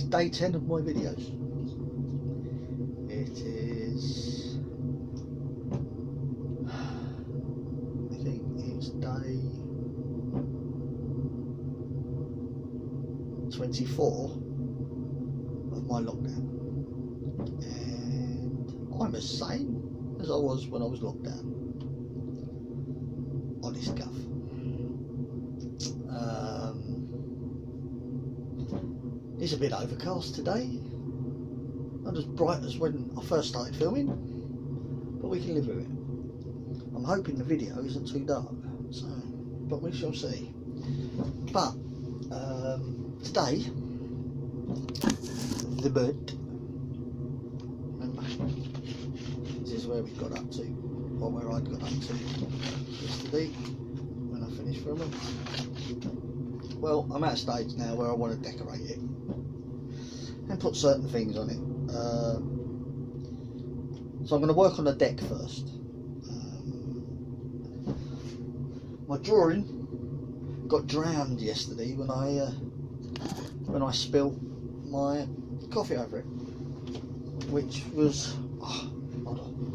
day 10 of my videos. It is, I think it's day 24 of my lockdown, and I'm as sane as I was when I was locked down. Honest guff. It's a bit overcast today, not as bright as when I first started filming, but we can live with it. I'm hoping the video isn't too dark, so, but we shall see. But today, the bird, remember, this is where we got up to, or where I'd got up to yesterday when I finished filming. Well, I'm at a stage now where I want to decorate it and put certain things on it. So I'm going to work on the deck first. My drawing got drowned yesterday when I spilled my coffee over it, which was, oh, hold on,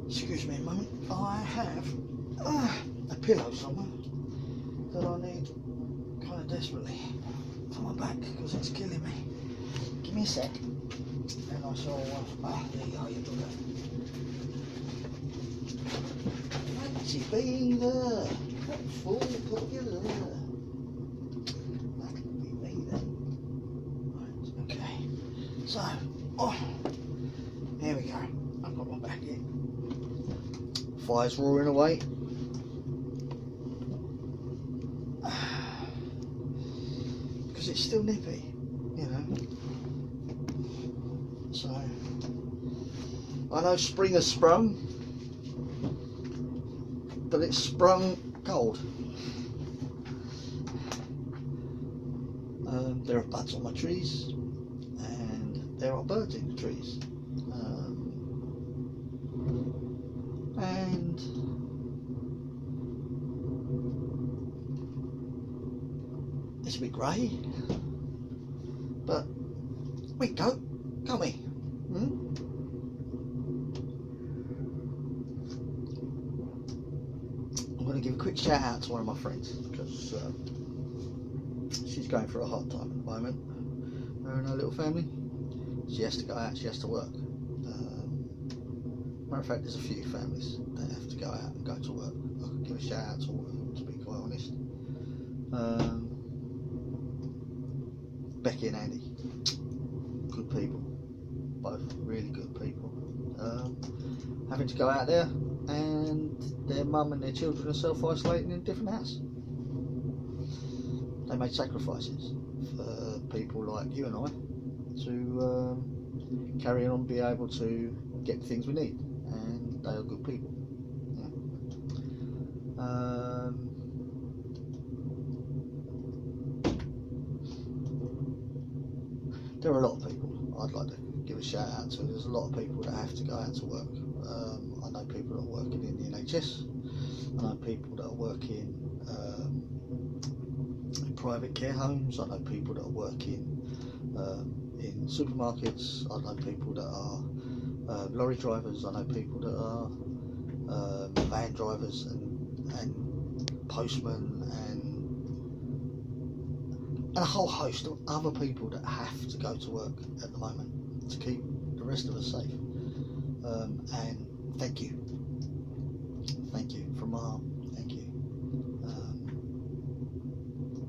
excuse me a moment, I have a pillow somewhere that I need kind of desperately for my back because it's killing me. Give me a sec and I shall, there you go, you look at it. Fancy being there, what fool put you there? That'll be me then. Right, okay, so, oh, here we go, I've got my back in. Fire's roaring away. Because it's still nippy, you know. So, I know spring has sprung, but it's sprung cold. There are buds on my trees, and there are birds in the trees. And it's a bit grey, but we can go, can't we? I'm going to give a quick shout out to one of my friends because she's going through a hard time at the moment. Her and her little family. She has to go out, she has to work. Matter of fact, there's a few families that have to go out and go to work. I could give a shout out to all of them, to be quite honest. Becky and Andy, good people, both really good people. Having to go out there, and their mum and their children are self-isolating in a different house. They made sacrifices for people like you and I to carry on and be able to get the things we need, and they are good people. Yeah. There are a lot of people I'd like to give a shout out to. There's a lot of people that have to go out to work. I know people that are working in the NHS. I know people that are working in private care homes. I know people that are working in supermarkets. I know people that are lorry drivers. I know people that are van drivers and postmen and a whole host of other people that have to go to work at the moment to keep the rest of us safe. And thank you from my heart, thank you,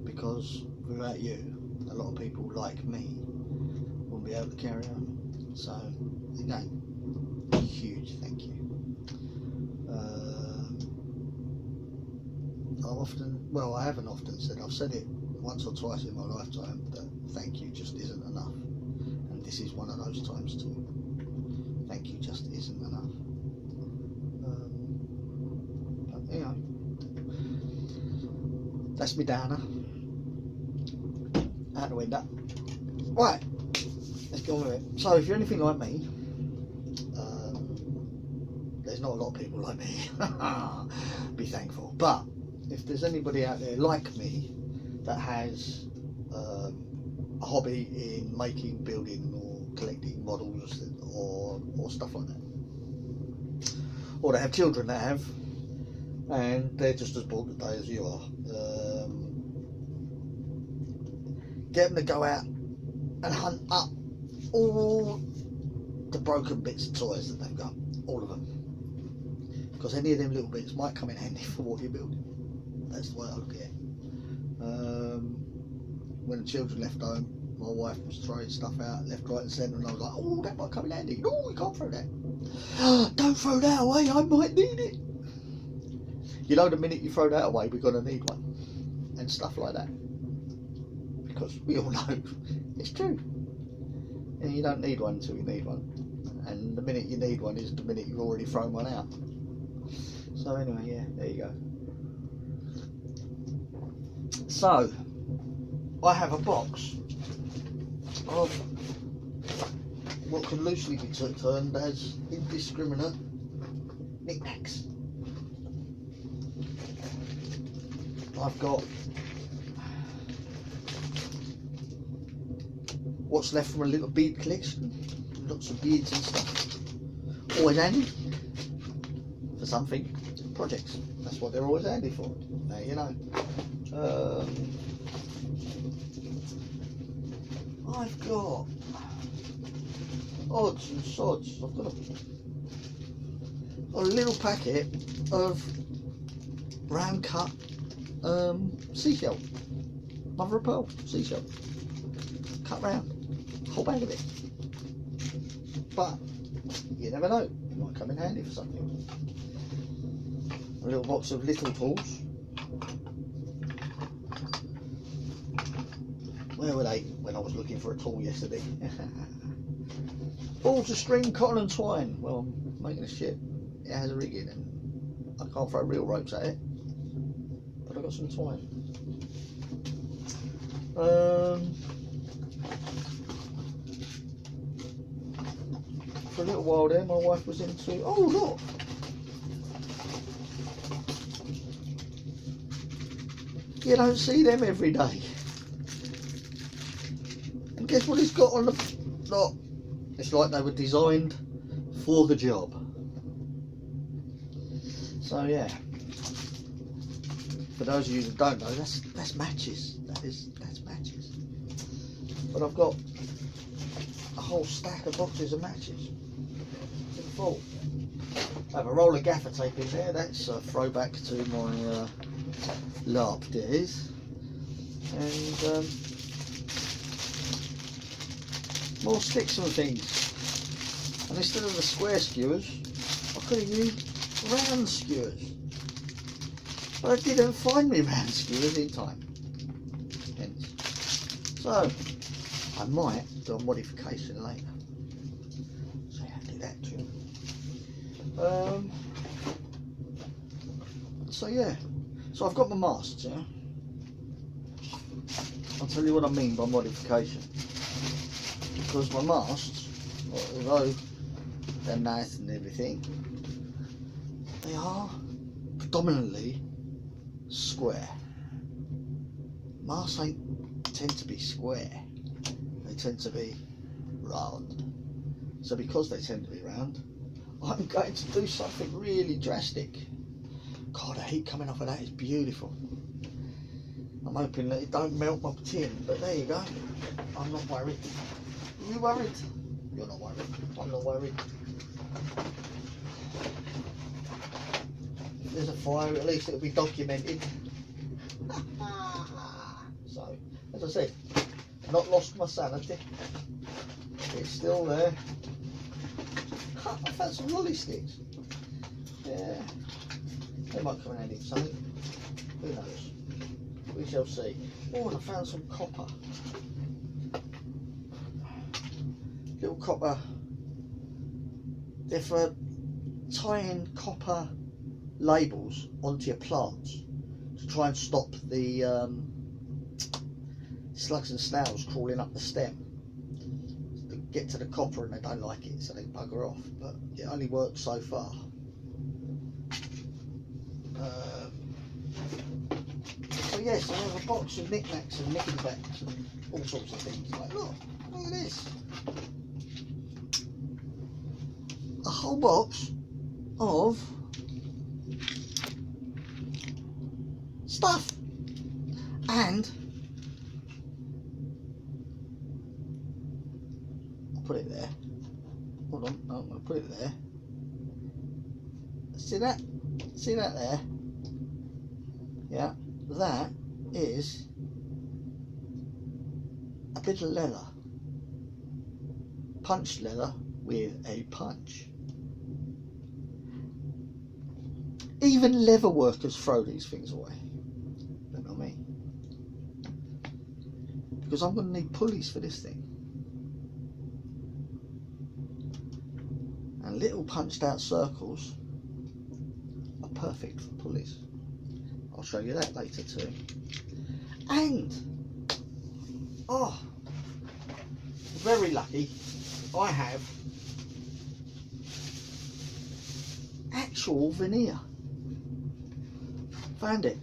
because without you a lot of people like me won't be able to carry on. So again, huge thank you. I haven't often said, I've said it once or twice in my lifetime, that thank you just isn't enough, and this is one of those times too. Thank you just isn't enough. But you know, that's me downer out the window. Right, let's go on with it. So if you're anything like me, there's not a lot of people like me, be thankful, but if there's anybody out there like me that has a hobby in making, building or collecting models or stuff like that. Or they have children that have, and they're just as bored today as you are. Get them to go out and hunt up all the broken bits of toys that they've got, all of them, because any of them little bits might come in handy for what you're building. That's the way I look at it. When the children left home, my wife was throwing stuff out left, right and centre, and I was like, oh, that might come in handy. No, you can't throw that. Don't throw that away, I might need it. You know, the minute you throw that away, we're going to need one, and stuff like that, because we all know it's true. And you don't need one until you need one, and the minute you need one is the minute you've already thrown one out. So anyway, yeah, there you go. So I have a box of what can loosely be termed as indiscriminate knickknacks. I've got what's left from a little bead collection, lots of beads and stuff. Always handy for something, projects. That's what they're always handy for. Now you know. I've got odds and sods. I've got a little packet of round cut seashell, mother of pearl seashell, cut round, whole bag of it. But you never know, it might come in handy for something. A little box of little tools. Where were they when I was looking for a tool yesterday? Balls of string, cotton and twine. Well, I'm making a ship. It has a rig in and I can't throw real ropes at it, but I've got some twine. For a little while there, my wife was into, oh look, you don't see them every day. And guess what it's got on the, look, it's like they were designed for the job. So yeah, for those of you that don't know, that's matches. That's matches. But I've got a whole stack of boxes of matches in full. I have a roll of gaffer tape in there. That's a throwback to my LARP days. And more sticks and things. And instead of the square skewers, I could have used round skewers. But I didn't find me round skewers in time. Hence. So I might do a modification later. So yeah, do that too. So yeah. So I've got my masts, yeah. I'll tell you what I mean by modification. Because my masts, although they're nice and everything, they are predominantly square. Masts tend to be square. They tend to be round. So because they tend to be round, I'm going to do something really drastic. God, the heat coming off of that is beautiful. I'm hoping that it don't melt my tin, but there you go. I'm not worried. Are you worried? You're not worried. I'm not worried. If there's a fire, at least it'll be documented. So, as I said, I've not lost my sanity. It's still there. I found some lolly sticks. Yeah. They might come in handy for something. Who knows? We shall see. Oh, and I found some copper. Little copper. They're for tying copper labels onto your plants to try and stop the slugs and snails crawling up the stem. They get to the copper and they don't like it, so they bugger off. But it only works so far. So yes, I have a box of knickknacks and knickerbockers and all sorts of things. Like, look at this. A whole box of stuff. And I'll put it there. Hold on, no, I'm going to put it there. See that? See that there? Yeah, that is a bit of leather. Punched leather with a punch. Even leather workers throw these things away. You know what I mean? Because I'm going to need pulleys for this thing. And little punched out circles are perfect for pulleys. I'll show you that later too. And, oh, very lucky, I have actual veneer. Found it.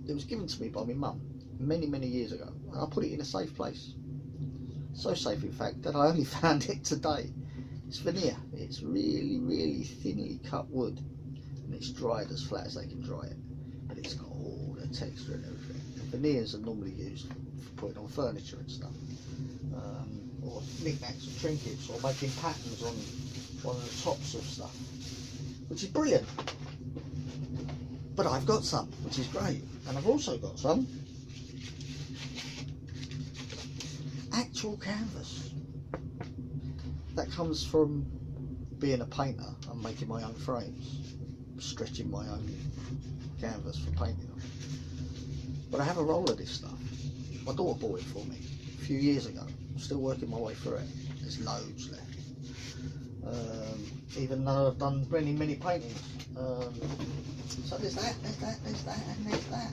It was given to me by my mum many years ago, and I put it in a safe place. So safe, in fact, that I only found it today. It's veneer. It's really thinly cut wood, and it's dried as flat as they can dry it. But it's got all the texture and everything. And veneers are normally used for putting on furniture and stuff, or knickknacks or trinkets, or making patterns on one of the tops of stuff, which is brilliant. But I've got some, which is great, and I've also got some actual canvas that comes from being a painter and making my own frames, stretching my own canvas for painting them. But I have a roll of this stuff. My daughter bought it for me a few years ago. I'm still working my way through it. There's loads left. Even though I've done many paintings. So there's that, and there's that.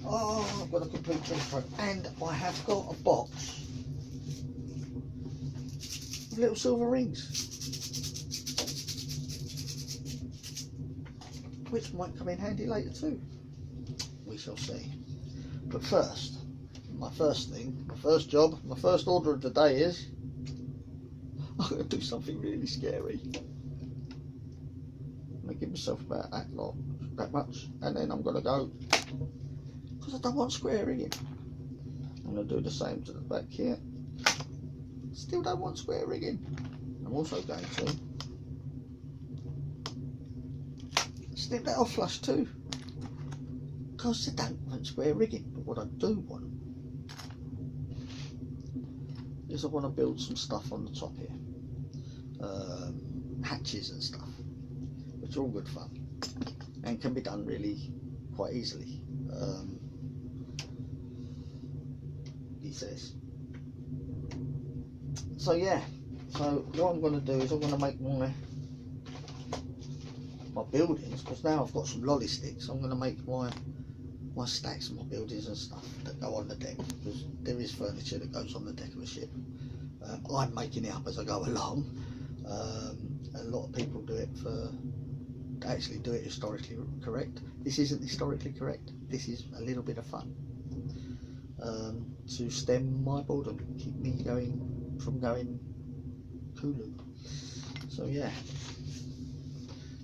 Oh, I've got a complete transfer. And I have got a box of little silver rings, which might come in handy later too. We shall see. But first, my first job, my first order of the day is I'm going to do something really scary. I'm going to give myself about that much, and then I'm going to go, because I don't want square rigging. I'm going to do the same to the back here. Still don't want square rigging. I'm also going to snip that off flush too, because I don't want square rigging. But what I do want is I want to build some stuff on the top here, hatches and stuff, which are all good fun and can be done really quite easily. He says. So yeah, so what I'm going to do is I'm going to make my buildings, because now I've got some lolly sticks. I'm going to make my stacks of my buildings and stuff that go on the deck, because there is furniture that goes on the deck of a ship. I'm making it up as I go along. A lot of people do it actually do it historically correct. This isn't historically correct. This is a little bit of fun to stem my boredom, keep me from going Kulu. So yeah.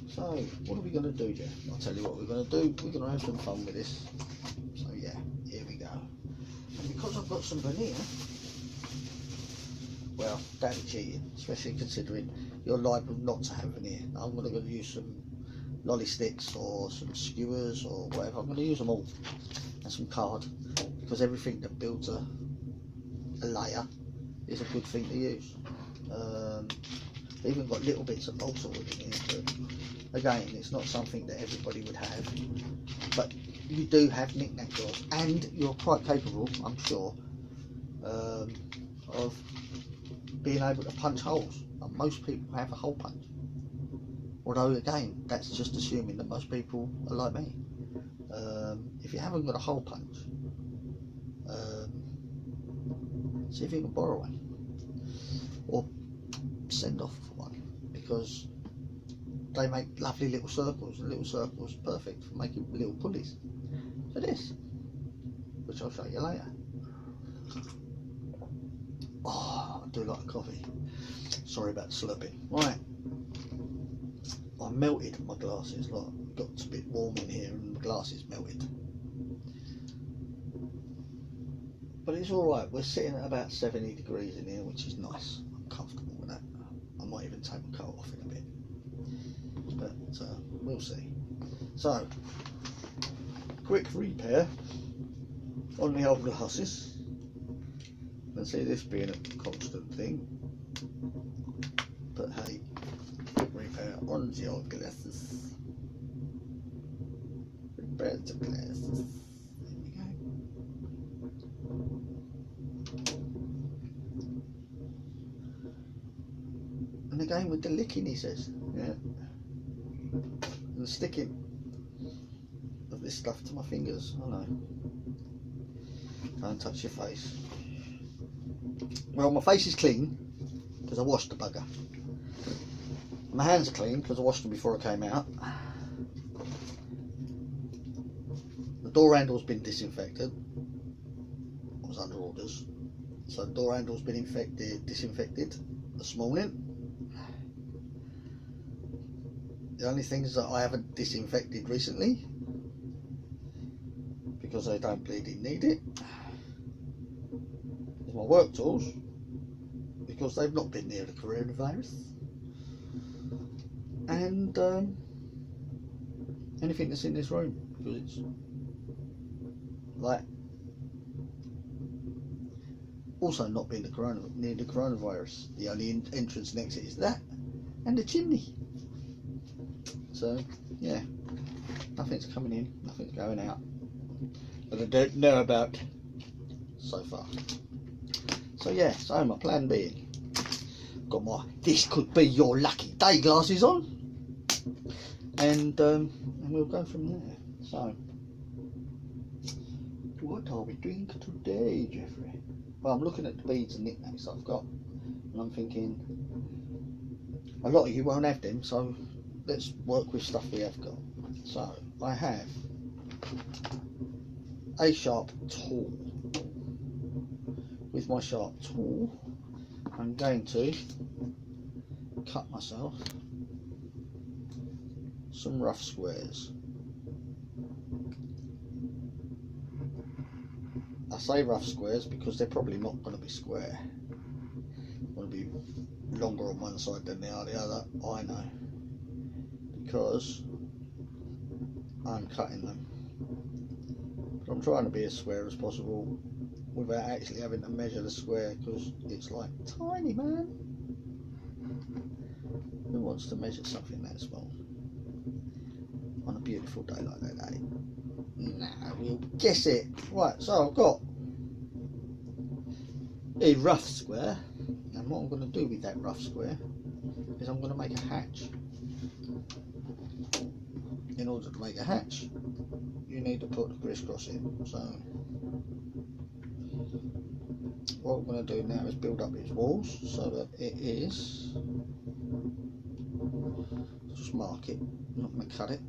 So what are we going to do, Jeff? I'll tell you what we're going to do. We're going to have some fun with this. So yeah, here we go. And because I've got some veneer, well, that'd be cheating, especially considering you're liable not to have veneer. I'm going to use some lolly sticks or some skewers or whatever. I'm going to use them all, and some card, because everything that builds a layer is a good thing to use. Even got little bits of balsa wood in here, but again, it's not something that everybody would have. But you do have knick-knack drawers, and you're quite capable, I'm sure, of being able to punch holes. And most people have a hole punch. Although again, that's just assuming that most people are like me. If you haven't got a hole punch, see if you can borrow one, or send off for one, because they make lovely little circles, and little circles perfect for making little pulleys. to this, which I'll show you later. Oh, I do like coffee. Sorry about slurping. Right, I melted my glasses. Like, it got a bit warm in here and the glasses melted. But it's alright, we're sitting at about 70 degrees in here, which is nice. I'm comfortable with that. I might even take my coat off in a bit. But we'll see. So, quick repair on the old glasses. And see this being a constant thing. But hey, quick repair on the old glasses. Repair the glasses. There we go. And again with the licking, he says. Yeah. And the sticking of this stuff to my fingers. I know. Don't touch your face. Well, my face is clean because I washed the bugger. My hands are clean because I washed them before I came out. The door handle's been disinfected. I was under orders. So the door handle's been disinfected this morning. The only things that I haven't disinfected recently, because I don't bleeding need it, is my work tools, because they've not been near the coronavirus, and anything that's in this room, because it's like also not been near the coronavirus. The only entrance and exit is that and the chimney. So yeah, nothing's coming in, nothing's going out that I don't know about so far. So yeah, so my plan being, got my "this could be your lucky day" glasses on, and we'll go from there. So, what are we doing today, Jeffrey? Well, I'm looking at the beads and knickknacks I've got, and I'm thinking a lot of you won't have them, so let's work with stuff we have got. So I have a sharp tool. With my sharp tool, I'm going to cut myself some rough squares. I say rough squares because they're probably not going to be square. They're going to be longer on one side than they are the other, I know, because I'm cutting them. But I'm trying to be as square as possible without actually having to measure the square, because it's like tiny, man. Who wants to measure something that small on a beautiful day like that, eh? Nah, we'll guess it. Right, so I've got a rough square, and what I'm going to do with that rough square is I'm going to make a hatch. In order to make a hatch, you need to put the crisscross in. So what I'm going to do now is build up its walls so that it is, just mark it, I'm not going to cut it.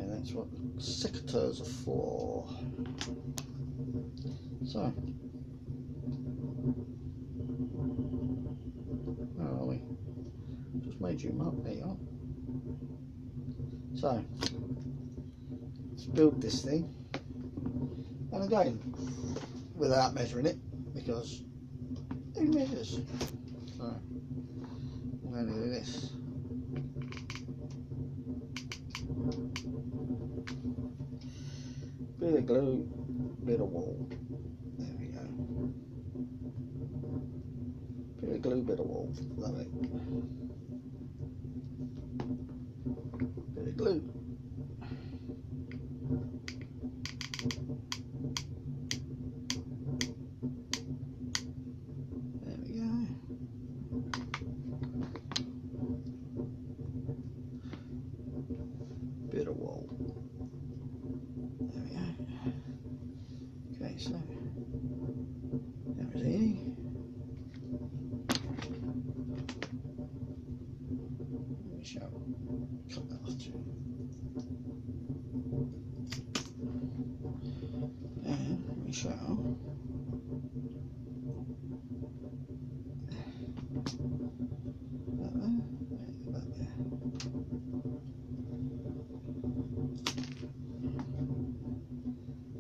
That's what the secateurs are for. So, where are we? Just made you mark, there you are. So, let's build this thing, and again, without measuring it, because who measures? So, I'm going to do this. Bit of glue, bit of wool. There we go. Bit of glue, bit of wool. Love it. Bit of glue. There we go. Bit of wool. There we go. Okay, so everything. We shall cut that off too.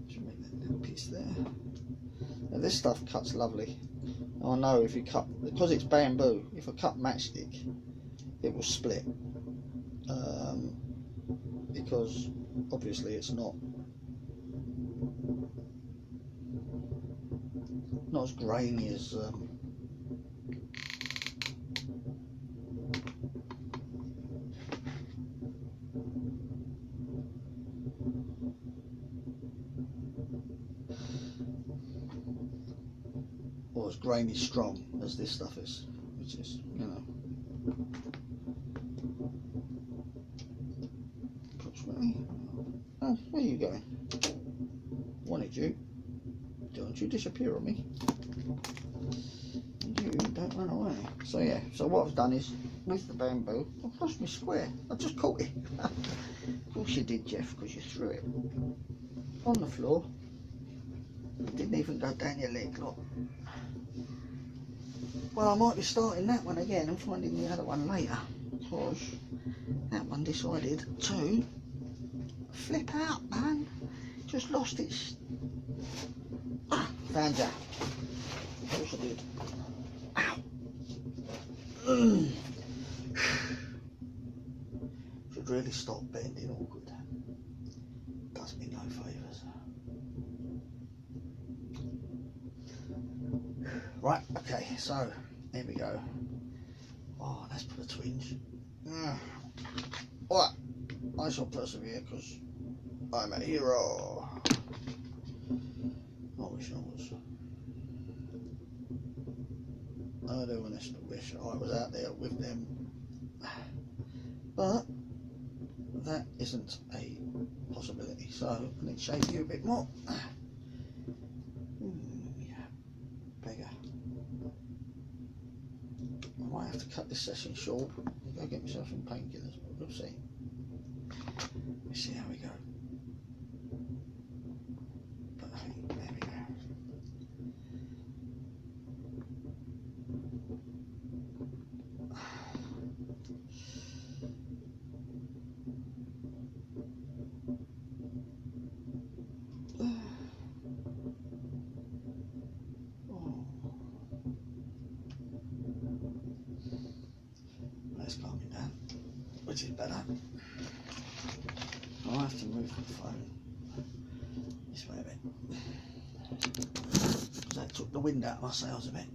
Should make that little piece there. Now this stuff cuts lovely. I know if you cut, because it's bamboo, if I cut matchstick, it will split. Because obviously it's not as grainy as or as grainy strong as this stuff is, which is, you know, approximately. Oh, where are you going? Wanted you. Don't you disappear on me. You don't run away. So yeah, so what I've done is, with the bamboo, I've lost my square. I just caught it. Of course you did, Jeff, because you threw it on the floor. It didn't even go down your leg, look. Well, I might be starting that one again and finding the other one later, because that one decided to flip out, man. Just lost its... Ah, found ya. Of course I did. Ow. Should really stop bending awkward. Does me no favours. Right, okay, so here we go. Oh, let's put a twinge. Alright, I shall persevere because I'm a hero. I wish I was. I do honestly wish I was out there with them. But that isn't a possibility, so I need to shave you a bit more. Yeah, beggar. I might have to cut this session short. I'll go get myself some painkillers, but we'll see. Let's see how we go. But I think, there we go. That's calming down, which is better. I'll have to move the phone this way a bit. That took the wind out of my sails a bit.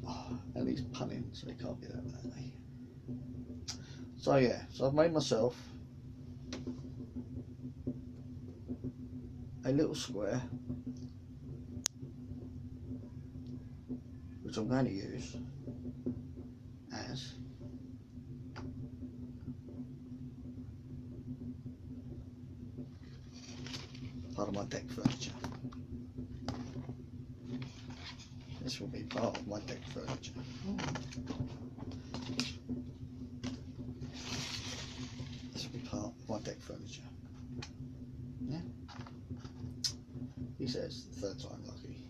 Oh, and he's punning, so he can't be that way. So yeah, so I've made myself a little square, which I'm going to use as part of my deck furniture. This will be part of my deck furniture. This will be part of my deck furniture. Yeah. He says, the third time lucky.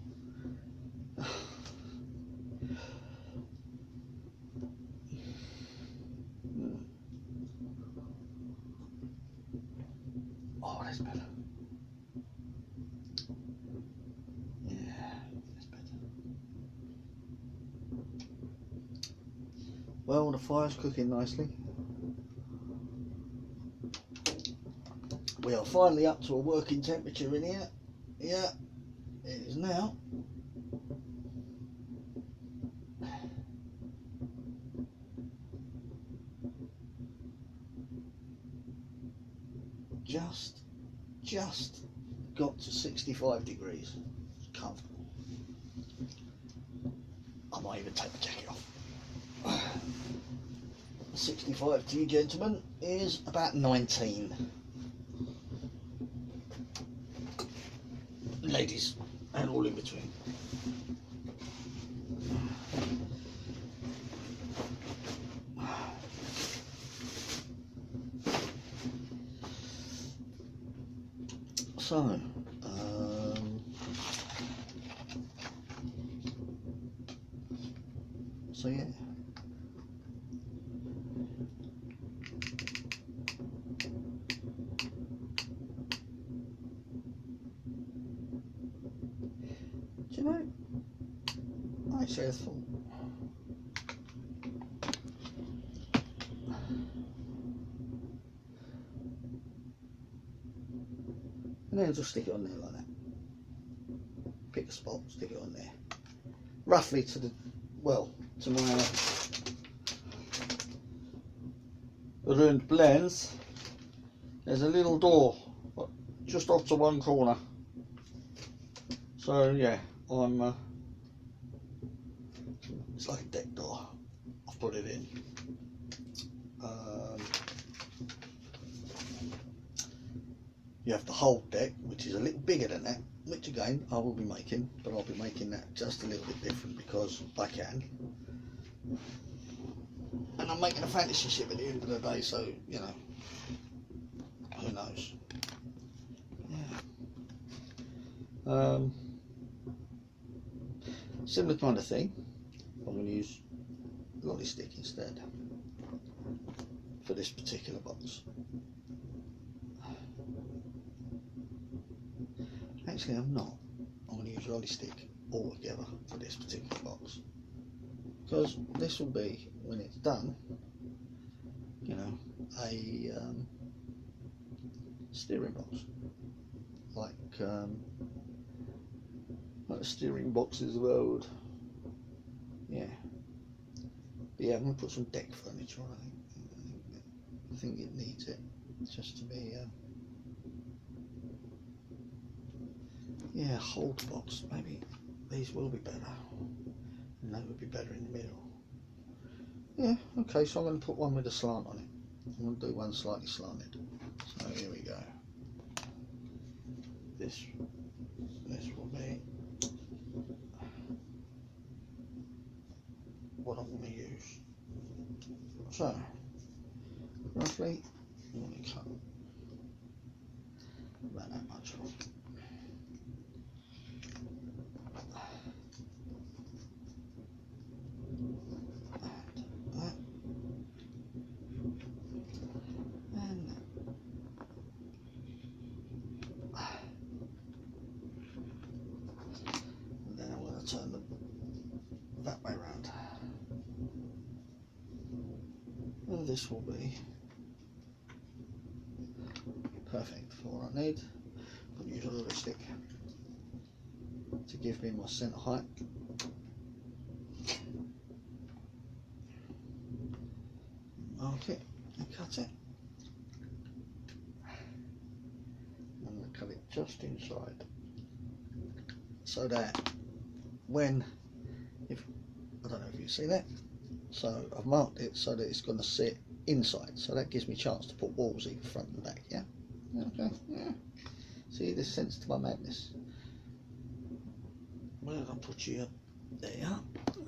Oh, that's better. Yeah, that's better. Well, the fire's cooking nicely. We are finally up to a working temperature in here. Yeah, it is now. Just got to 65 degrees. It's comfortable. I might even take the jacket off. 65 to you gentlemen is about 19. Ladies and all in between. So, So yeah. Do you know, actually I thought, and then just stick it on there like that. Pick a spot, stick it on there. Roughly to the, well, to my ruined blends, there's a little door just off to one corner. So yeah, I'm it's like a deck door. I've put it in. You have the whole deck, which is a little bigger than that, which again I will be making, but I'll be making that just a little bit different because I can. And I'm making a fantasy ship at the end of the day, so you know, who knows. Yeah. Similar kind of thing. I'm going to use lolly stick instead for this particular box. Actually, I'm not. I'm going to use lolly stick altogether for this particular box because this will be, when it's done, you know, a steering box, like the steering boxes of old. Yeah. But yeah, I'm going to put some deck furniture on. I think it needs it just to be. Yeah, hold box. Maybe these will be better, and they would be better in the middle. Yeah. Okay. So I'm going to put one with a slant on it. I'm going to do one slightly slanted. So here we go. This will be what I'm going to use. So roughly, I'm going to cut about that much off. Turn them that way around. And this will be perfect for what I need. I'm going to use a little stick to give me my centre height. Mark it and cut it. I'm going to cut it just inside so that when, if I don't know if you see that, so I've marked it so that it's going to sit inside, so that gives me a chance to put walls in front and back. Yeah, okay, yeah. See the sense to my madness. Where did I put you? There you are.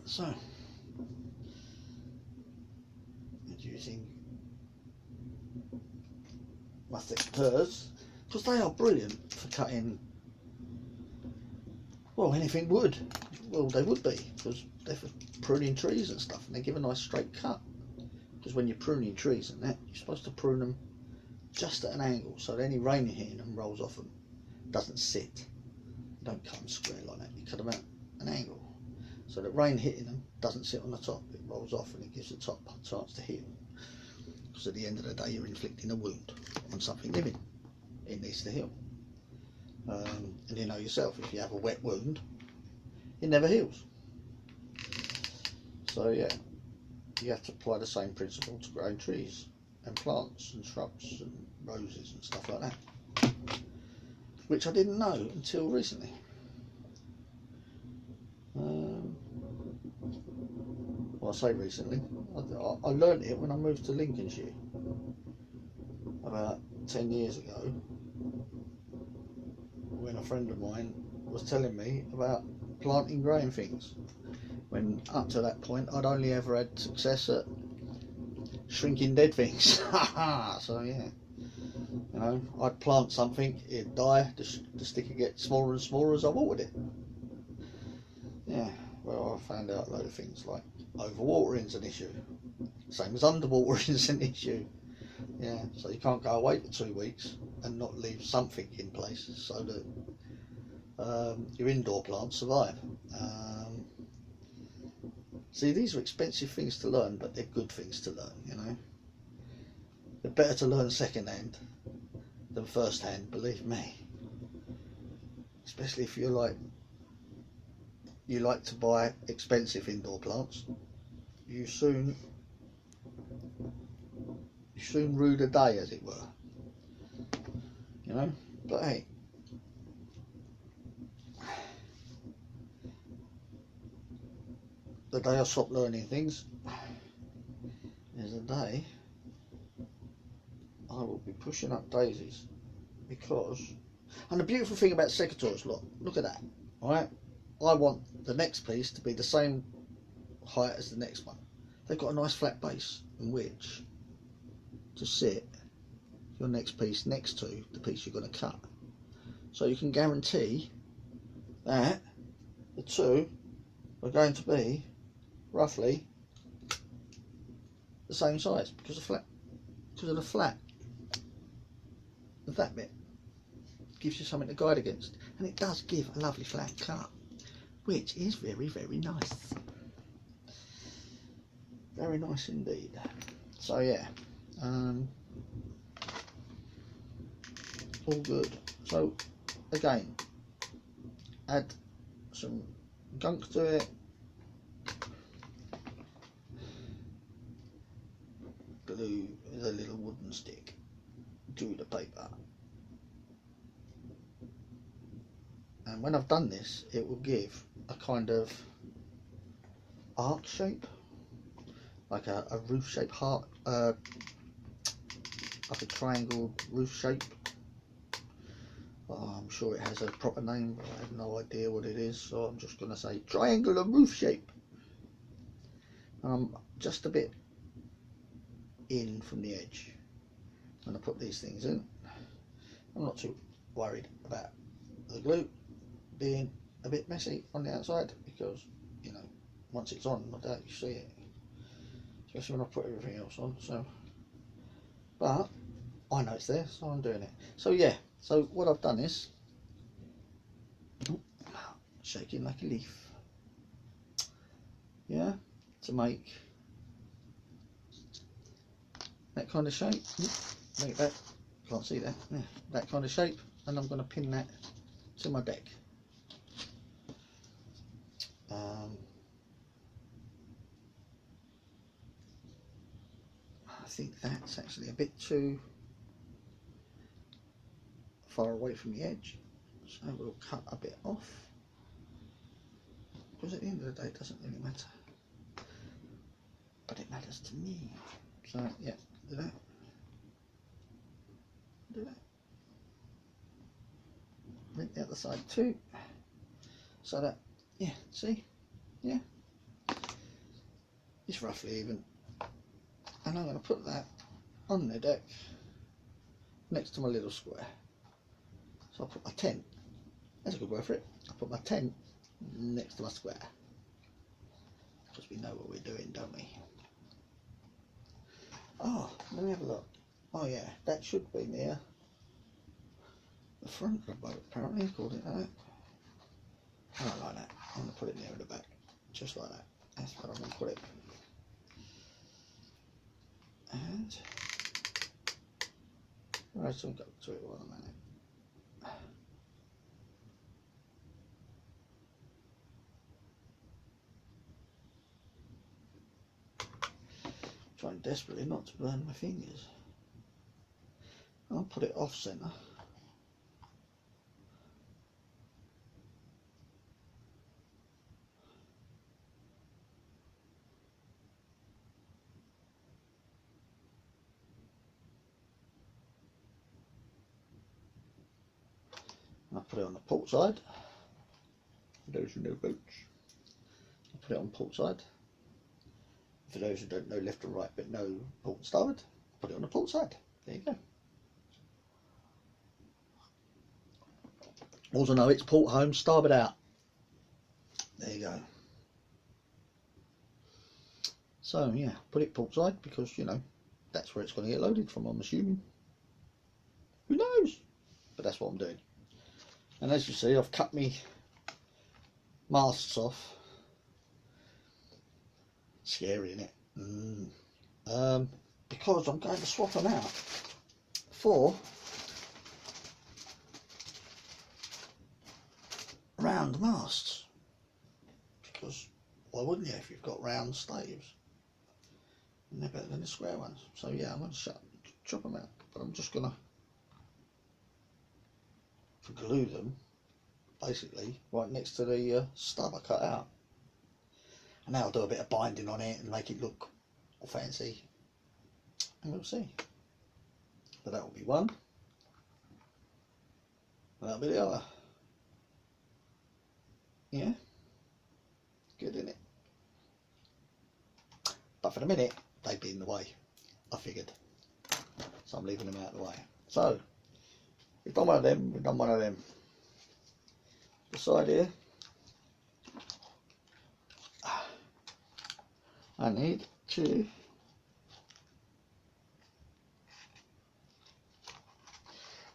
So, using my thick purs, because they are brilliant for cutting, well, anything wood. Well, they would be, because they're for pruning trees and stuff, and they give a nice straight cut. Because when you're pruning trees and that, you're supposed to prune them just at an angle, so that any rain hitting them rolls off them, doesn't sit. You don't cut them square like that, you cut them at an angle, so that rain hitting them doesn't sit on the top, it rolls off and it gives the top a chance to heal. Because at the end of the day, you're inflicting a wound on something living. It needs to heal. And you know yourself, if you have a wet wound, it never heals. So yeah, you have to apply the same principle to growing trees and plants and shrubs and roses and stuff like that, which I didn't know until recently. Well, I say recently, I learned it when I moved to Lincolnshire about 10 years ago, when a friend of mine was telling me about planting growing things, when up to that point I'd only ever had success at shrinking dead things. So yeah, you know, I'd plant something, it'd die, the stick would get smaller and smaller as I watered it. Yeah, well, I found out a load of things like overwatering's an issue. Same as underwatering's an issue. Yeah, so you can't go away for 2 weeks and not leave something in place so that your indoor plants survive. See, these are expensive things to learn, but they're good things to learn, you know. They're better to learn second hand than first hand, believe me. Especially if you like to buy expensive indoor plants, you soon rue the day, as it were. You know, but hey, the day I stop learning things is the day I will be pushing up daisies, because, and the beautiful thing about secateurs, look at that, right? I want the next piece to be the same height as the next one. They've got a nice flat base in which to sit your next piece next to the piece you're going to cut. So you can guarantee that the two are going to be roughly the same size because of the flat of that bit. Gives you something to guide against, and it does give a lovely flat cut, which is very, very nice. Very nice indeed. So yeah, all good. So again, add some gunk to it, glue with a little wooden stick to the paper, and when I've done this, it will give a kind of arc shape, like a roof shape heart, like a triangle roof shape. I'm sure it has a proper name, but I have no idea what it is, so I'm just going to say triangular roof shape. Just a bit in from the edge when I put these things in. I'm not too worried about the glue being a bit messy on the outside, because, you know, once it's on, I doubt you see it, especially when I put everything else on. So, but I know it's there, so I'm doing it. So yeah, so what I've done is shaking like a leaf, yeah, to make that kind of shape. Make that, can't see that, yeah, that kind of shape, and I'm going to pin that to my deck. I think that's actually a bit too far away from the edge, so we'll cut a bit off, because at the end of the day it doesn't really matter, but it matters to me. So yeah, do that, make the other side too, so that, yeah, see, yeah, it's roughly even. And I'm going to put that on the deck next to my little square. So I'll put my tent, that's a good word for it, I'll put my tent next to my square, because we know what we're doing, don't we? Oh, let me have a look. Oh yeah, that should be near the front of the boat, apparently, called it that. I don't like that, I'm going to put it near the back, just like that. That's where I'm going to put it. And I'll some go to it while I'm at it. Trying desperately not to burn my fingers. I'll put it off centre. I'll put it on the port side. For those who know boats, I'll put it on port side. For those who don't know left or right but know port and starboard, put it on the port side. There you go. Also know it's port home, starboard out. There you go. So yeah, put it port side because, you know, that's where it's going to get loaded from, I'm assuming. Who knows? But that's what I'm doing. And as you see, I've cut me masts off. Scary, isn't it? Because I'm going to swap them out for round masts. Because why wouldn't you if you've got round staves? And they're better than the square ones. So yeah, I'm going to chop them out. But I'm just going to glue them basically right next to the stub I cut out. And now I'll do a bit of binding on it and make it look all fancy. And we'll see. But that will be one. And that'll be the other. Yeah. Good, isn't it? But for the minute, they'd be in the way. I figured. So I'm leaving them out of the way. So, we've done one of them, we've done one of them. The side here. I need to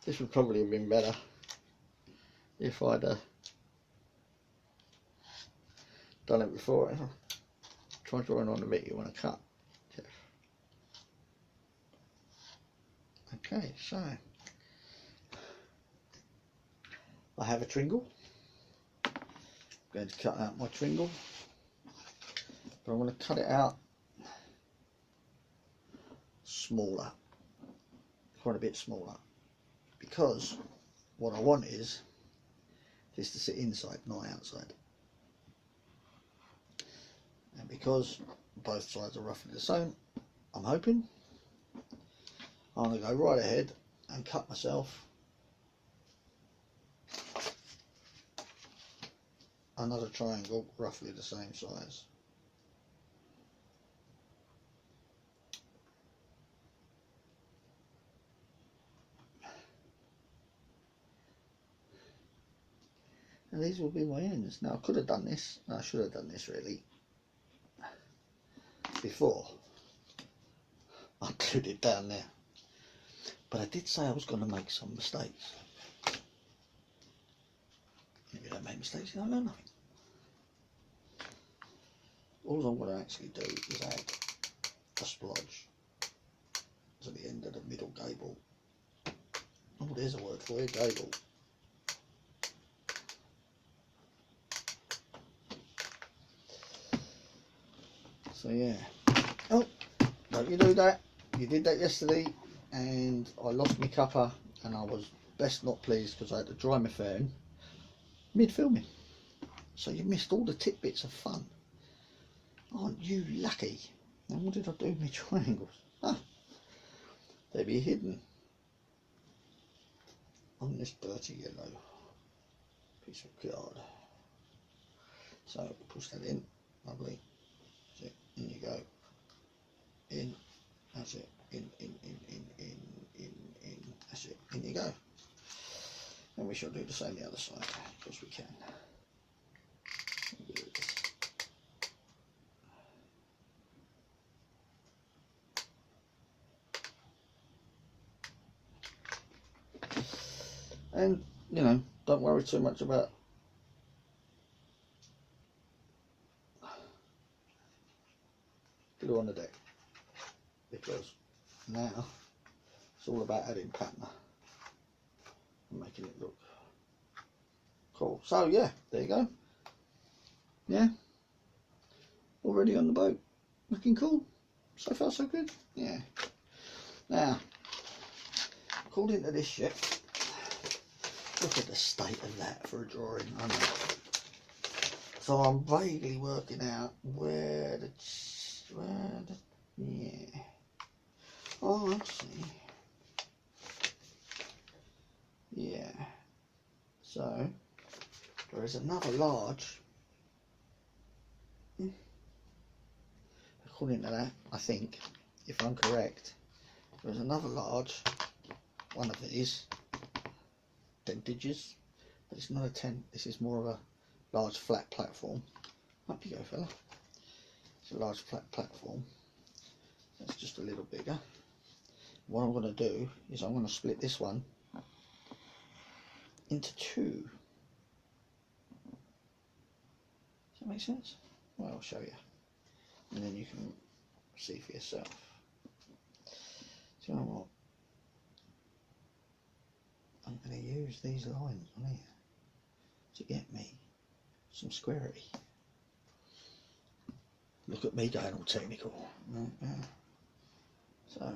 this would probably have been better if I'd done it before. Try drawing on the bit you want to cut, Jeff. Okay, so I have a tringle. I'm going to cut out my tringle, but I'm going to cut it out smaller, quite a bit smaller, because what I want is this to sit inside, not outside. And because both sides are roughly the same, I'm hoping I'm going to go right ahead and cut myself another triangle roughly the same size. And these will be my ends. Now I could have done this, I should have done this really before I glued it down there, but I did say I was going to make some mistakes. If you don't make mistakes, you don't learn nothing. All I'm going to actually do is add a splodge to the end of the middle gable. Oh, there's a word for you, gable. So yeah. Oh, don't you do that. You did that yesterday and I lost my cuppa and I was best not pleased because I had to dry my phone mid-filming. So you missed all the tidbits of fun. Aren't you lucky? And what did I do with my triangles? Ah, they'd be hidden on this dirty yellow piece of card. So push that in, lovely. That's it. In you go. In. That's it. In. That's it. In you go. And we shall do the same the other side, because we can. And, you know, don't worry too much about glue on the deck, because now it's all about adding patina and making it look cool. So yeah, there you go. Yeah, already on the boat, looking cool. So far so good. Yeah. Now, according to this shit, look at the state of that for a drawing. I know. So I'm vaguely working out where the yeah. Oh, I see. Yeah. So there is another large. According to that, I think, if I'm correct, there is another large one of these tentages, but it's not a tent. This is more of a large flat platform. Up you go, fella. It's a large flat platform. That's just a little bigger. What I'm going to do is I'm going to split this one into two. Does that make sense? Well, I'll show you, and then you can see for yourself. So you know what? I'm going to use these lines on here to get me some squarey. Look at me going all technical. So,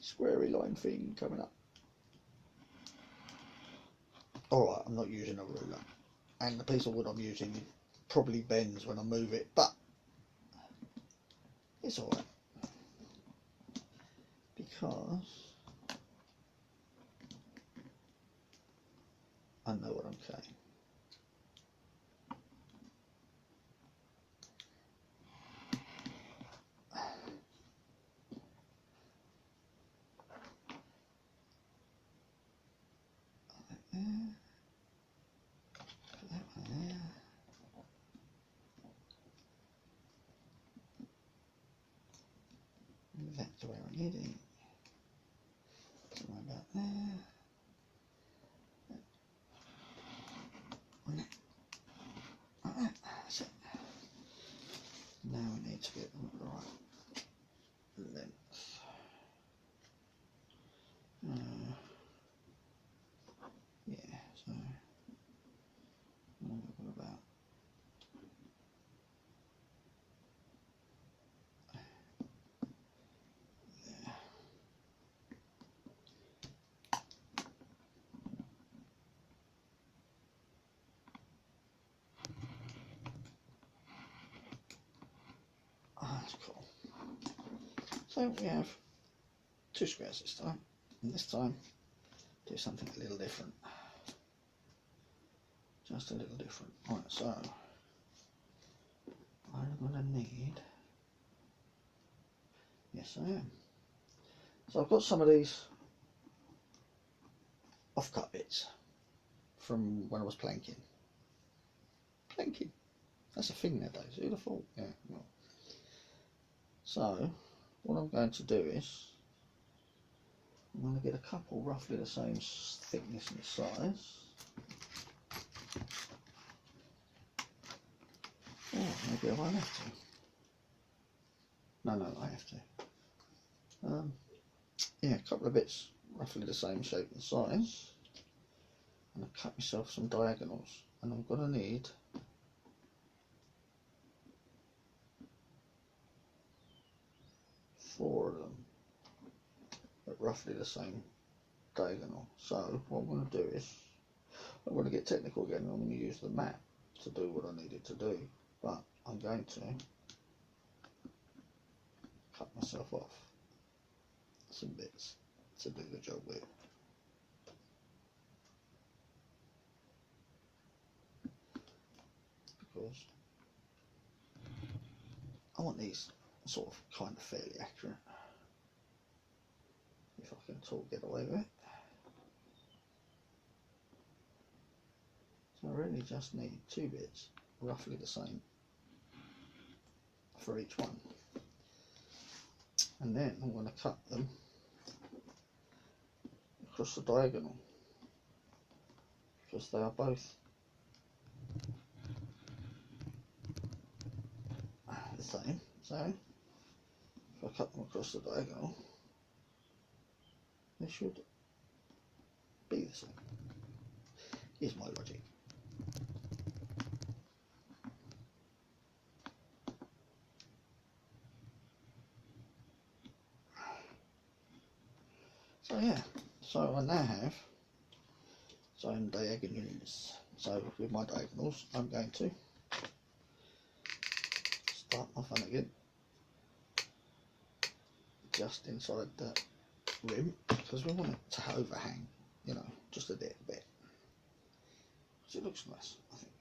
squarey line thing coming up. Alright, I'm not using a ruler, and the piece of wood I'm using probably bends when I move it, but it's alright, because I know what I'm saying. That's where I need it. Somewhere about there. That's it. Now we need to get the right length. Yeah, so what about there? Oh, that's cool. So we have two squares this time, and this time do something a little different. Just a little different. Right, so I'm going to need, yes I am. So I've got some of these off-cut bits from when I was planking. Planking? That's a thing nowadays, who'd have thought? Yeah, well. So what I'm going to do is I'm going to get a couple roughly the same thickness and size. Oh, maybe I won't have to. No, I have to. Yeah, a couple of bits roughly the same shape and size. And I'll cut myself some diagonals. And I'm going to need four of them at roughly the same diagonal. So what I'm going to do is I'm going to get technical again, and I'm going to use the mat to do what I needed to do, but I'm going to cut myself off some bits to do the job with. Because I want these sort of kind of fairly accurate, if I can at all get away with it. So I really just need two bits roughly the same for each one, and then I'm going to cut them across the diagonal because they are both the same. So if I cut them across the diagonal, they should be the same. Here's my logic. So yeah, so I now have some diagonals. So with my diagonals, I'm going to start my fun again, just inside the rim, because we want it to overhang, you know, just a little bit. So it looks nice, I think.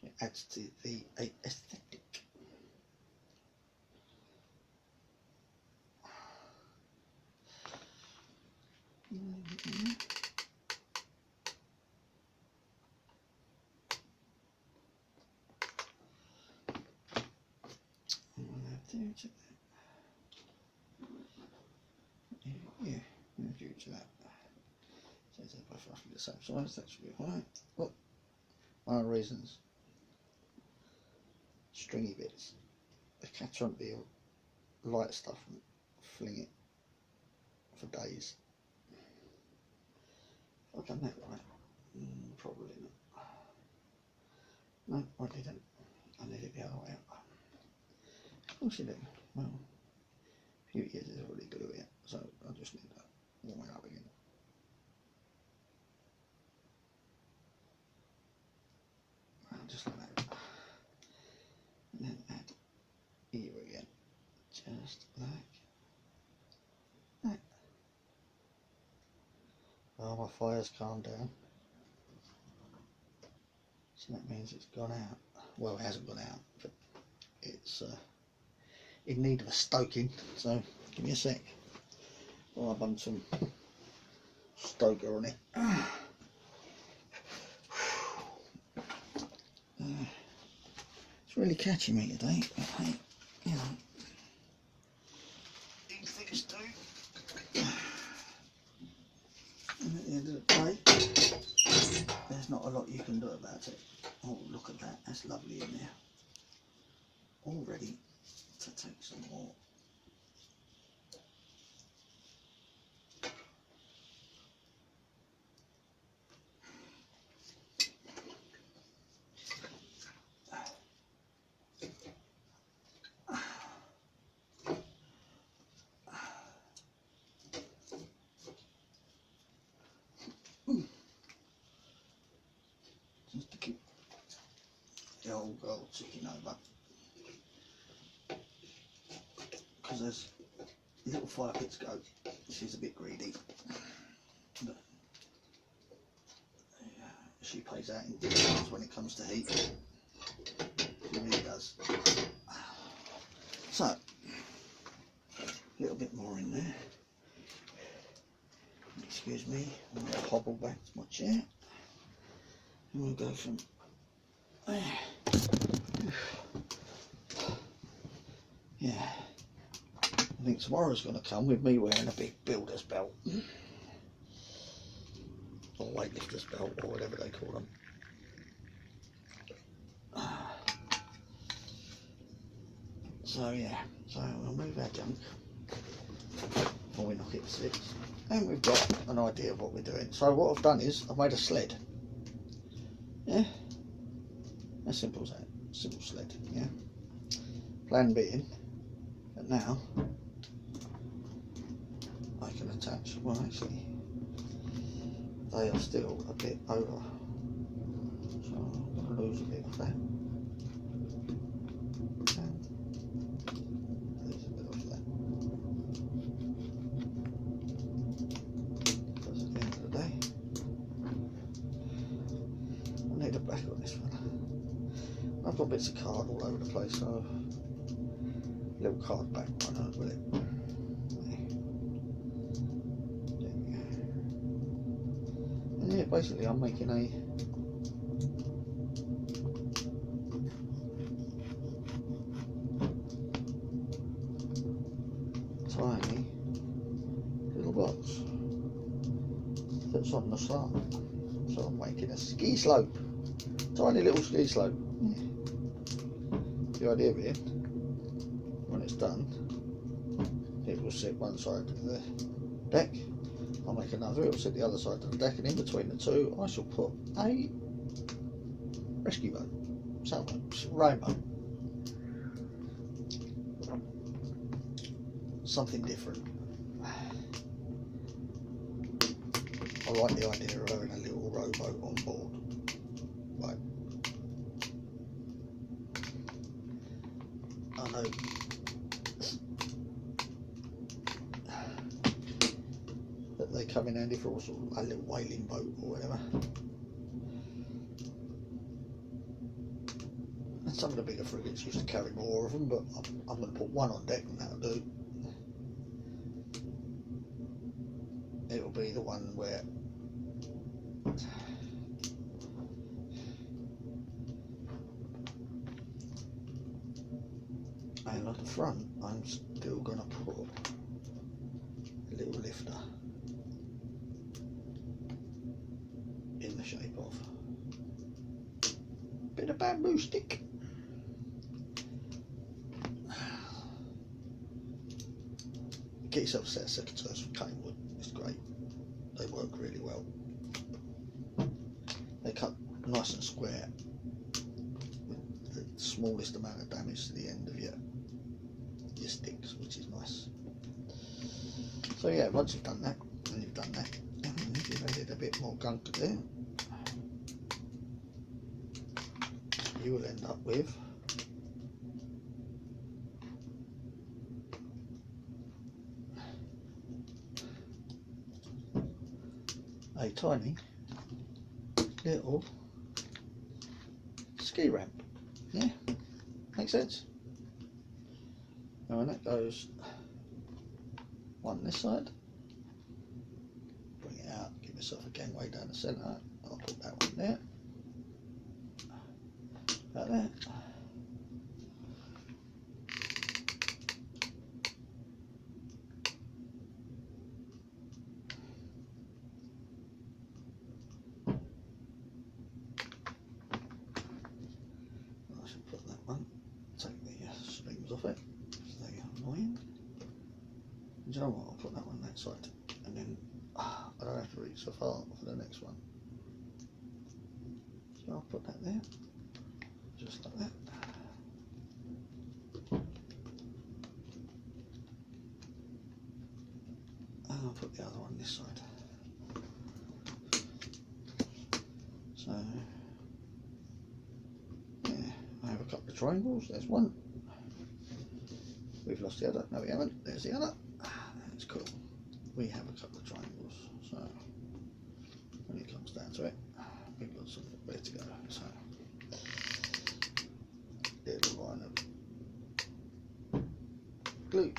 It adds to the aesthetic. due to that. So they're both roughly the same size, that should be alright. Look, one of the reasons stringy bits, they catch on to the light stuff and fling it for days. Have I done that right? Probably not. No, I didn't. I did it the other way up. Of course you do. Well, a few years is already glue it, so I just need to warm it up again. Just like that. And then add here again. Just like that. Oh, my fire's calmed down. So that means it's gone out. Well, it hasn't gone out, but it's in need of a stoking. So give me a sec. Well, I've done some stoker on it. It's really catching me today. But hey, you know, these things do. And at the end of the day, there's not a lot you can do about it. Oh, look at that, that's lovely in there. All ready to take some more. Just to keep the old girl ticking over, because as little fire pits go, she's a bit greedy, but she pays out in dividends when it comes to heat. She really does. So, a little bit more in there. Excuse me, I'm going to hobble back to my chair. And we'll go from there. Yeah, I think tomorrow's going to come with me wearing a big builder's belt. Or weightlifter's belt, or whatever they call them. So yeah, so we'll move our junk before we knock it to 6. And we've got an idea of what we're doing. So what I've done is I've made a sled. Yeah, as simple as that. Simple sled. Yeah. Plan being that now I can attach. Well, actually, they are still a bit over, so I'm going to lose a bit of that. And lose a bit of that. Because at the end of the day, I need a back on this one. I've got bits of card all over the place, so a little card back, why not, will it? There we go. And yeah, basically I'm making a tiny little box that's on the side. So I'm making a ski slope, tiny little ski slope. Yeah. The idea being, when it's done, it will sit one side of the deck, I'll make another, it will sit the other side of the deck, and in between the two I shall put a rescue boat, sailboat, rainbow, something different. I like the idea of having a little rowboat on board. Like, I know that they come in handy for all sort of a little whaling boat or whatever. And some of the bigger frigates used to carry more of them, but I'm going to put one on deck and that'll do. It'll be the one where and at the front I'm still going to put a little lifter of. Bit of bamboo stick. Get yourself a set of secateurs from cutting wood. It's great. They work really well. They cut nice and square with the smallest amount of damage to the end of your sticks, which is nice. So yeah, once you've done that, and you've done that, and you've added a bit more gunk there, you will end up with a tiny little ski ramp. Yeah, makes sense. Now when that goes one this side, bring it out, give yourself a gangway down the centre. I'll put that one there, about there. I should put that one, take the strings off it, so they're annoying. And do you know what, I'll put that one that side, and then I don't have to reach so far for the next one. So I'll put that there, just like that. And I'll put the other one this side. So, yeah, I have a couple of triangles. There's one. We've lost the other. No, we haven't. There's the other. That's cool. We have a couple of triangles. So, when it comes down to it, we've got something where to go. So, little line of glue.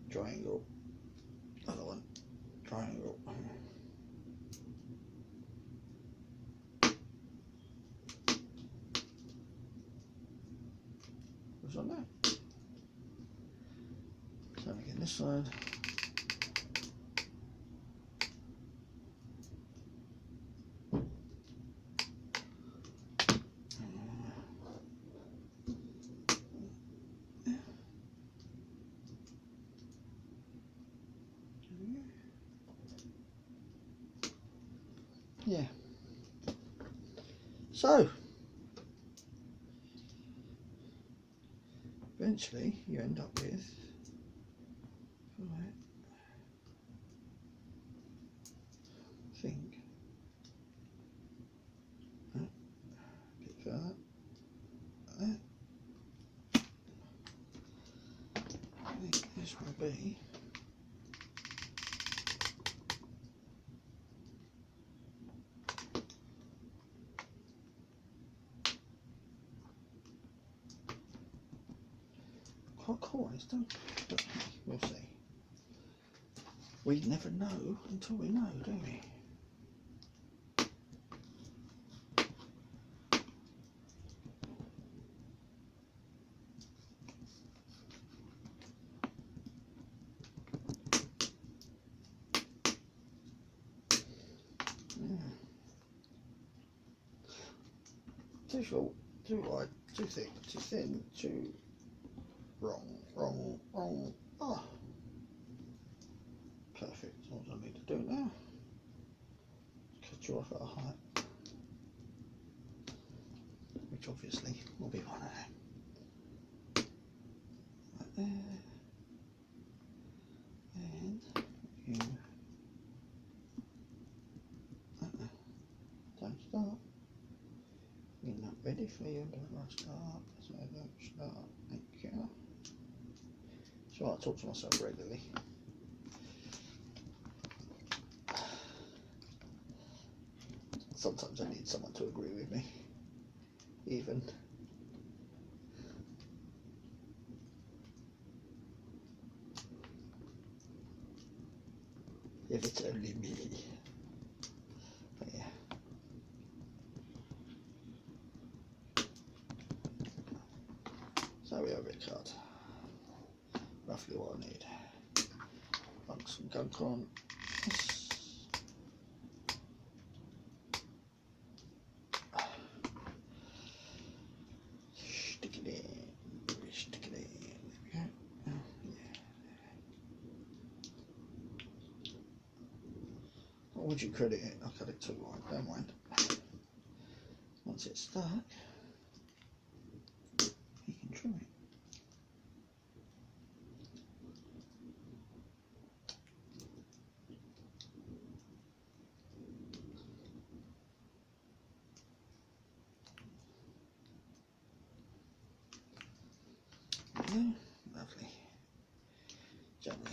Triangle. Other one. Triangle. What's on there? So again this side. Yeah. So eventually you end up with thing. A bit further. There. I think this will be quite cool, isn't it? But we'll see. We never know until we know, do we? Yeah. Too short, too wide, too thick, too thin, too wrong. Ah, perfect. All I need to do now is cut you off at a height, which obviously will be one of them. Right there, and you don't start. You're not ready for you, don't start. So don't start. Thank you. So I talk to myself regularly. Sometimes I need someone to agree with me, even. If it's only me. But yeah. So we have it cut. Roughly what I need. Plug some gunk on. Stick it in. Stick it in. There we go. Oh, yeah. What would you credit it? I'll cut it too wide, don't mind. Once it's stuck, you can trim it. Yeah, lovely. Gently.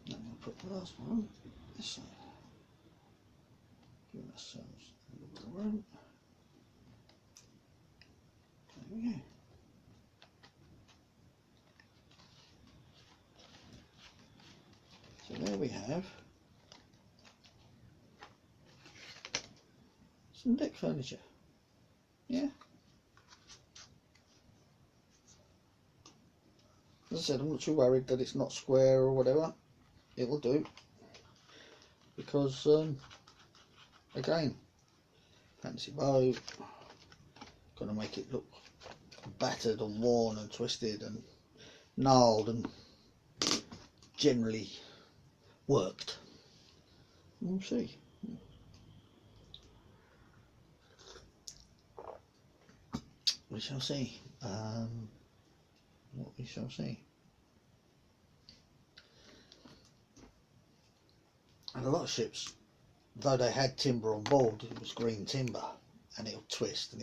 Now we'll put the last one on this side. Give ourselves a little bit of room. There we go. So there we have some deck furniture. Yeah. As I said, I'm not too worried that it's not square or whatever. It will do. Because, again, fancy bow. Going to make it look battered and worn and twisted and gnarled and generally worked. We'll see. We shall see. What we shall see. And a lot of ships, though they had timber on board, it was green timber, and it'll twist and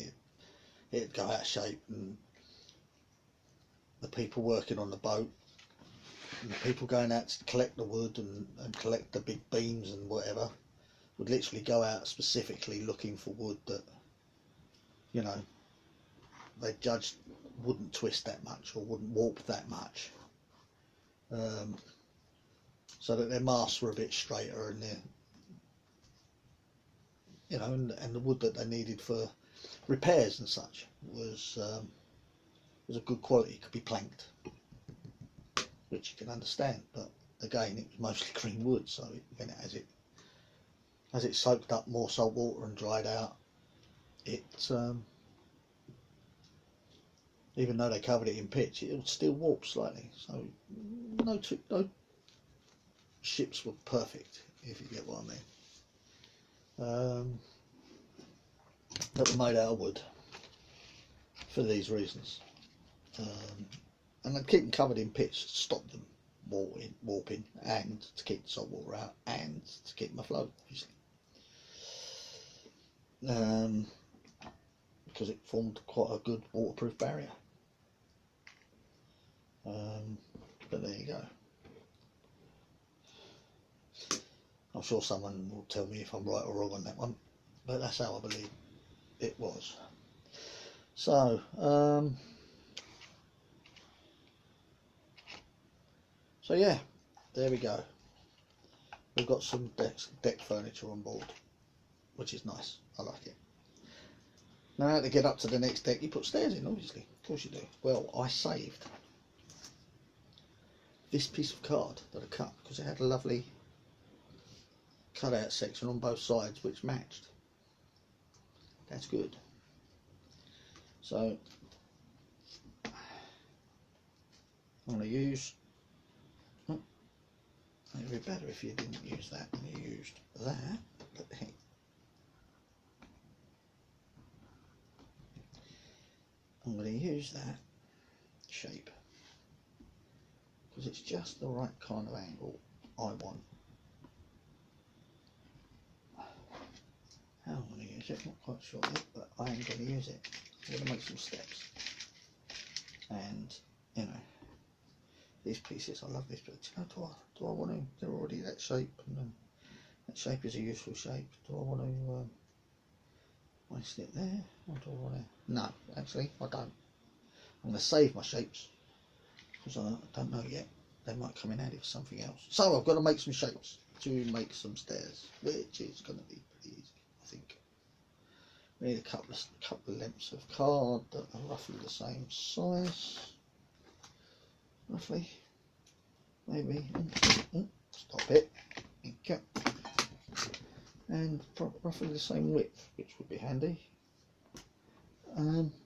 it'd go out of shape, and the people working on the boat and the people going out to collect the wood and collect the big beams and whatever would literally go out specifically looking for wood that, you know, they judged wouldn't twist that much or wouldn't warp that much, so that their masts were a bit straighter and their, you know, and the wood that they needed for repairs and such was a good quality, could be planked, which you can understand. But again, it was mostly green wood, so when as it soaked up more salt water and dried out, it even though they covered it in pitch, it would still warp slightly. So no ships were perfect, if you get what I mean. That were made out of wood for these reasons. And I'd keep them covered in pitch to stop them warping, and to keep the salt water out, and to keep them afloat, obviously. Because it formed quite a good waterproof barrier. But there you go. I'm sure someone will tell me if I'm right or wrong on that one, but that's how I believe it was. So, so yeah, there we go. We've got some deck furniture on board, which is nice. I like it. Now to get up to the next deck, you put stairs in, obviously. Of course you do. Well, I saved this piece of card that I cut because it had a lovely cut-out section on both sides which matched. That's good. So I'm going to use. Oh, it'd be better if you didn't use that and you used that. But hey, I'm going to use that shape because it's just the right kind of angle I want. How I'm going to use it, not quite sure yet, but I am going to use it. I'm going to make some steps. And, you know, these pieces, I love this, but you know, do I want to, they're already that shape, and that shape is a useful shape. Do I want to waste it there, or do I want to? No, actually, I don't. I'm going to save my shapes because I don't know yet. they might come in handy for something else. So I've got to make some shapes to make some stairs, which is going to be pretty easy, I think. We need a couple of lengths of card that are roughly the same size, roughly, maybe. Stop it. Okay. And roughly the same width, which would be handy.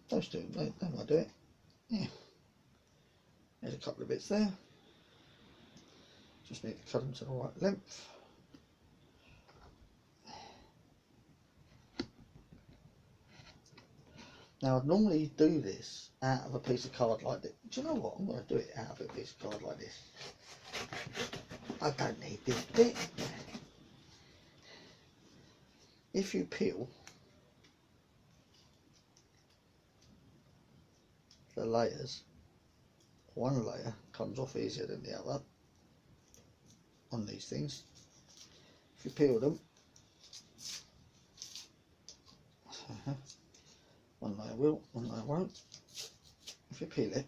Those two, they might do it. Yeah. There's a couple of bits there. Just need to cut them to the right length. Now I'd normally do this out of a piece of card like this. Do you know what? I'm going to do it out of a piece of card like this. I don't need this bit. If you peel the layers, one layer comes off easier than the other on these things. If you peel them, one layer will, one layer won't. If you peel it,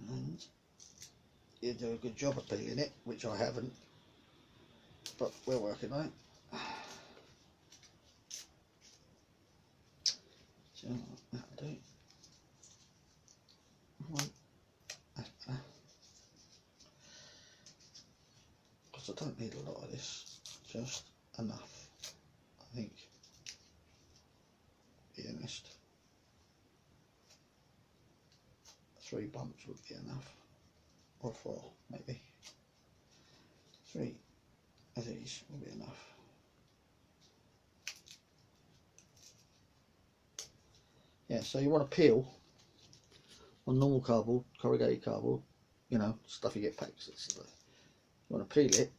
and you do a good job of peeling it, which I haven't, but we're working on it. So that'll do. Because I don't need a lot of this, just enough, I think. Be honest, 3 bumps would be enough, or 4 maybe. 3 of these will be enough. Yeah, so you want to peel on normal cardboard, corrugated cardboard, you know, stuff you get packs. You want to peel it